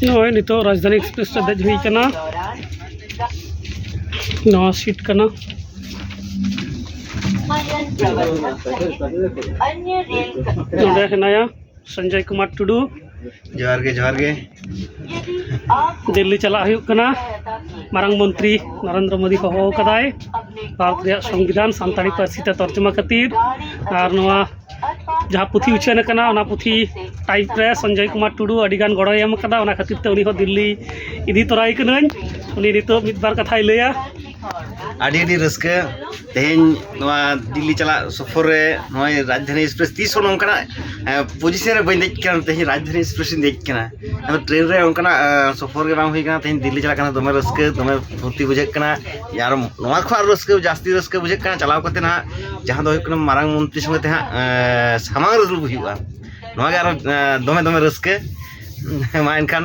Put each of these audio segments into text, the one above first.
नॉय नितो राजधानी एक्सप्रेस रे देज हुई कना नवा सीट कना नोडे हेनाया संजय कुमार टुडू जोहार गे दिल्ली चला हुई कना मारंग मंत्री नरेंद्र मोदी को हो कदाय भारत रे संविधान सानताड़ी पार्सी ते तर्जुमा खातिर और नवा जहाँ पुथी उछेन कना ओना पुथी टाइप रे संजय कुमार टुडू अडिगान गड़ोय एम कदा ओना खातिर ते उनी हो दिल्ली इदी तोराय कनाñ उनी नितो मिद बार कथाय लैया आडी रस्के तेहेन नवा दिल्ली चला सफर रे नवा राजधानी एक्सप्रेस तीस नोंकना पोजिशन रे बइन देज कना तेहेन राजधानी एक्सप्रेस देज कना ट्रेन रे ओंकना सफर के बांग हुई कना तेहेन दिल्ली चला कना दमे रस्के दमे फुर्ती बुझे कना यार नवा खा रस्के जास्ती रस्के बुझे कना चलाव कते ना जहां दो हुई मारंग मंत्री संगे ते सामांग रुल हुआ नवा गे दमे दमे रस्के मा एनखान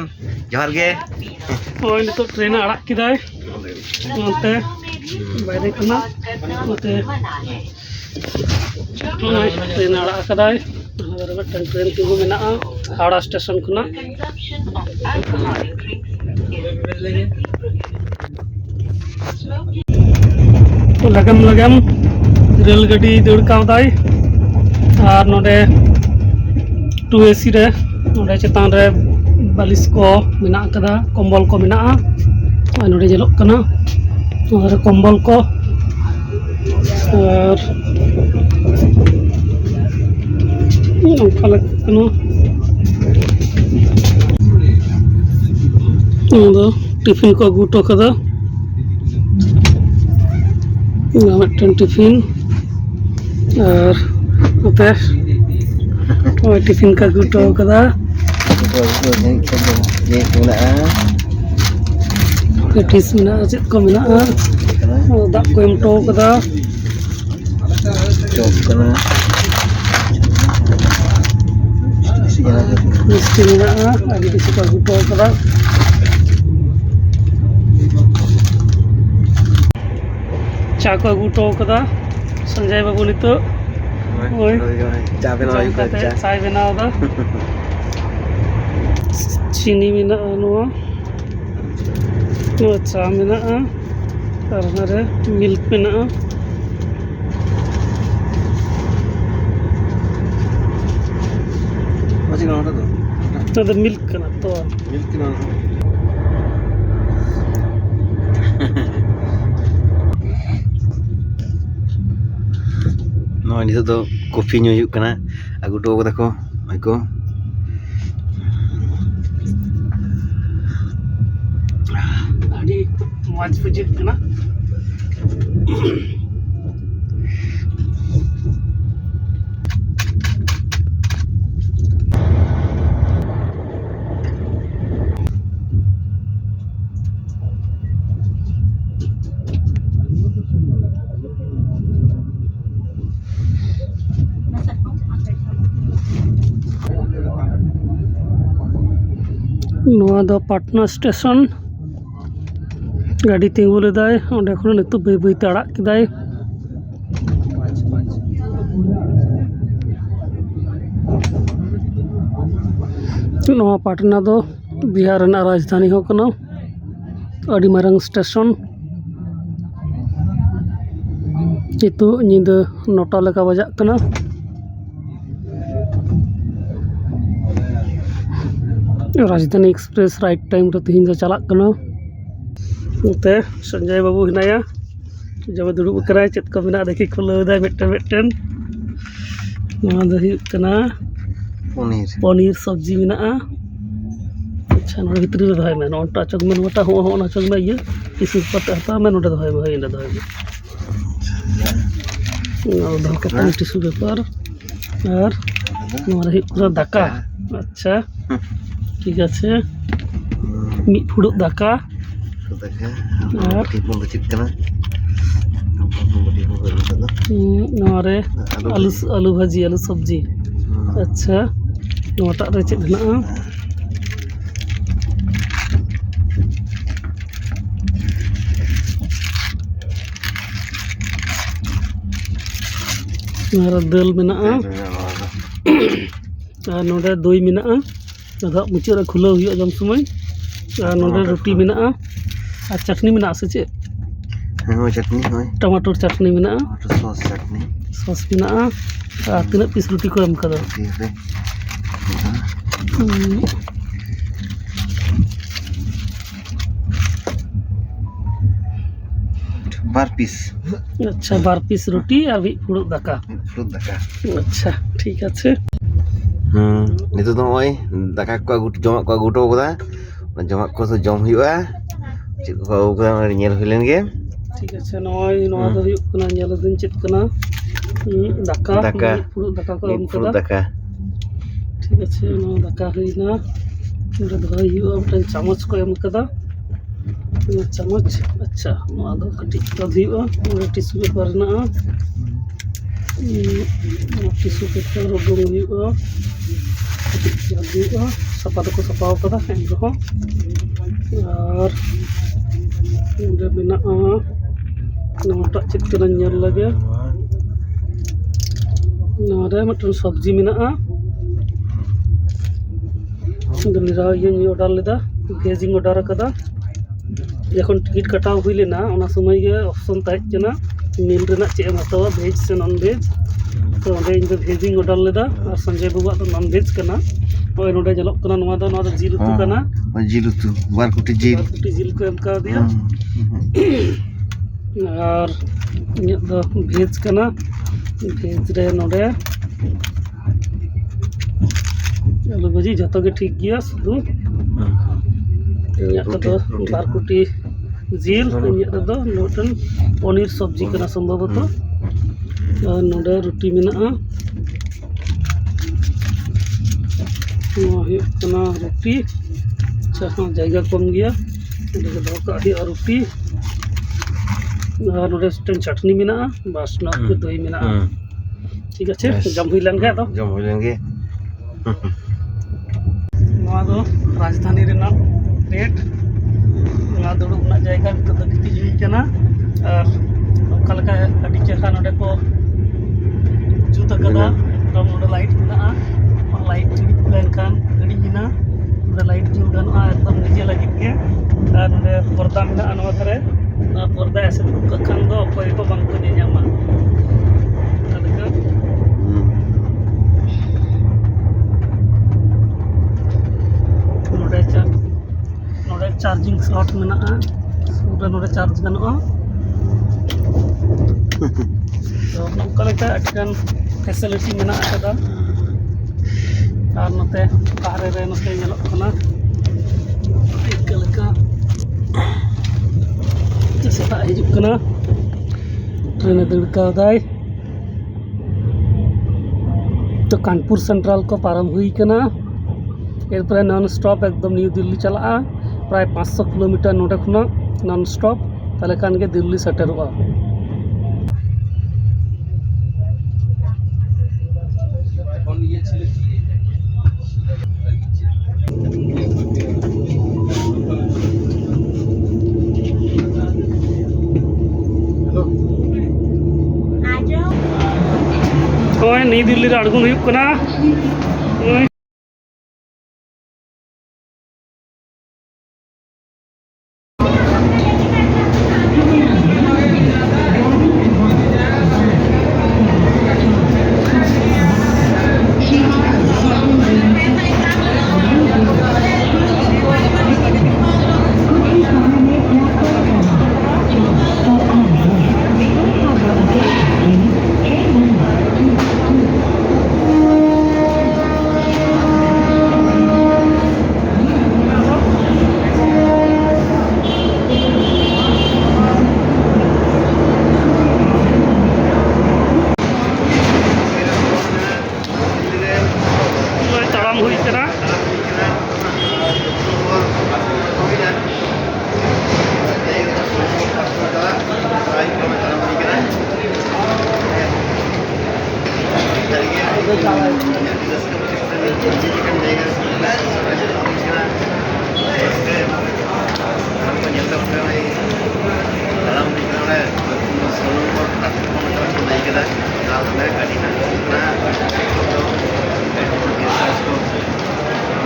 जोहार गे ओय नितो ट्रेन आड़ाक किदाय नोते बायरे कना नोते ट्रेन आड़ाक कदाय और मिदटां ट्रेन तिगु मेना हावड़ा स्टेशन खुना लगम लगम रेल गाड़ी दौड़ कावदाय और नोडे 2 AC रे नोडे चेतान रे बालिश को मेना कदा कंबल को मेना नोडे जेलोग कना और कंबल को और टिफिन को अगू हटो कदा मिदटां टिफिन और नोते टिफिन का अगू हटो कदा पेटिस मेना चेद को मेना दाग को एम हटो कदा चौक कना मिस्टी मेना आदि किसी को अगू हटो कदा चा को अगू हटो कदा संजय बाबू नितो चाय बनाव दा चीनी मेना नोआ चा मेना और नारे मिल्क मेना तो मिल्क कना तो मिल्क ना नॉय नितो दो कॉफी ᱧᱩ हुई कना अगू हटो कदा को भाई को अड़ी मौज बुझे कना नोआ दो पटना स्टेशन गाड़ी तिंगु लेदाय ओंडे खन नितो बै बै ते आड़ाक किदाय नोआ पटना दो बिहार रना राजधानी हो कना अड़ी मारंग स्टेशन नितो निदा 9टा लेका बजाक कना राजधानी एक्सप्रेस राइट टाइम रे तिहिन दो चलाक कना नोते संजय बाबू हिनाया जब दुड़ुब कराय चेद को मेना देखि खुलाव दाय मिदटां नोआ दो हुई कना पनीर सब्जी मेना अच्छा नोडे भितरी रे दहाय मे नोटा चक मे नोटा हो ना चक मे ये इस पते हता मे नोडे दहाय मे इने दहाय मे दो कटा टिश्यू पेपर और नोरा हुई कना दाका अच्छा ठीक है मी फुड़ुक दाका और नोरे आलू भाजी आलू सब्जी अच्छा नोटा रे चेद हेना और दाल मेना और नोडे दई मेना ᱟᱫᱚ ᱢᱩᱪᱟᱹᱫ ᱨᱮ ᱠᱷᱩᱞᱟᱹᱣ ᱦᱩᱭᱩᱜᱼᱟ ᱡᱚᱢ ᱥᱚᱢᱚᱭ ᱟᱨ ᱱᱚᱰᱮ ᱨᱩᱴᱤ ᱢᱮᱱᱟᱜᱼᱟ ᱟᱨ ᱪᱟᱴᱱᱤ ᱢᱮᱱᱟᱜᱼᱟ ᱥᱮ ᱪᱮᱫ ᱦᱳᱭ ᱪᱟᱴᱱᱤ ᱦᱳᱭ टमाटर चटनी में सॉस चटनी सॉस में तीन पीस रोटी को एम कदा बार पीस अच्छा 12 पीस रोटी और भी फुड़ुक दाका अच्छा ठीक है नितो तो ओय दाका को जमा को गुटो कदा जमा को तो जम हुआ चेक को कदा नेल हुइलेन गे ठीक है नॉय नॉय दो हुयुक कना नेल दिन चेक कना दाका फुड़ुक दाका को एम कदा दाका ठीक है नो दाका हुइना नोडे दो हुयुआ मिटन चामच को एम कदा चम्मच अच्छा कटी तो टिश्यू पेपर टिश्यू पेपर उडूंगा सफा तो सफा और नोटा चेक लगे मिटन सब्जी में ऑर्डर लेदा भेजिंग ऑर्डर कदा जखन टिकट कटाव हुई लेना समय ऑप्शन तहना मील चेम हतवा भेज से नॉन भेज तो इन भेजिंग ऑर्डर लेदा और संजय बाबू तो नॉन भेज करना और नोडे जलोग जिल उतु करना जिल उतु बारकुटी जिल को एम कर दिया और इन दो भेज करना भेज रे नोडे आलू भाजी जो ठीक गया शुद्ध बारकुटी जिल मिटन पनीर सब्जी करना संभवतः और नोडे रोटी में रोटी अच्छा हाँ जगह कम गया और रोटी और नोडे चटनी में बस दही में ठीक है जम हुई लेन राजधानी रेट दुड़ूब जगह नित गितिज हुई और अभी चेहरा नोडे को जुत कदा एकदम लाइट में लाइट लेनखान गड़ी में लाइट जुल गाना एकदम निजे लगे के और नोडे पर्दा में धारे पर्दा ऐसे दुक खान दो अकय को बांग को नेमा चार्जिंग स्लॉट में सूर चार्ज गाना तो अड़ान फैसिलिटी में और नोते बाहरे रे नोते सेटा हिजुना ट्रेन दड़कादाय तो कानपुर सेंट्रल को पारम हुई एरपर नॉन स्टॉप एकदम न्यू दिल्ली चला प्राय 500 किलोमीटर नोडे खुना नॉन स्टॉप ताले खान के दिल्ली सेटरोगा नई दिल्ली अड़गुन हुयुकना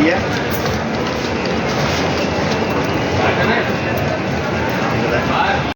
ᱤᱫᱤᱭᱟ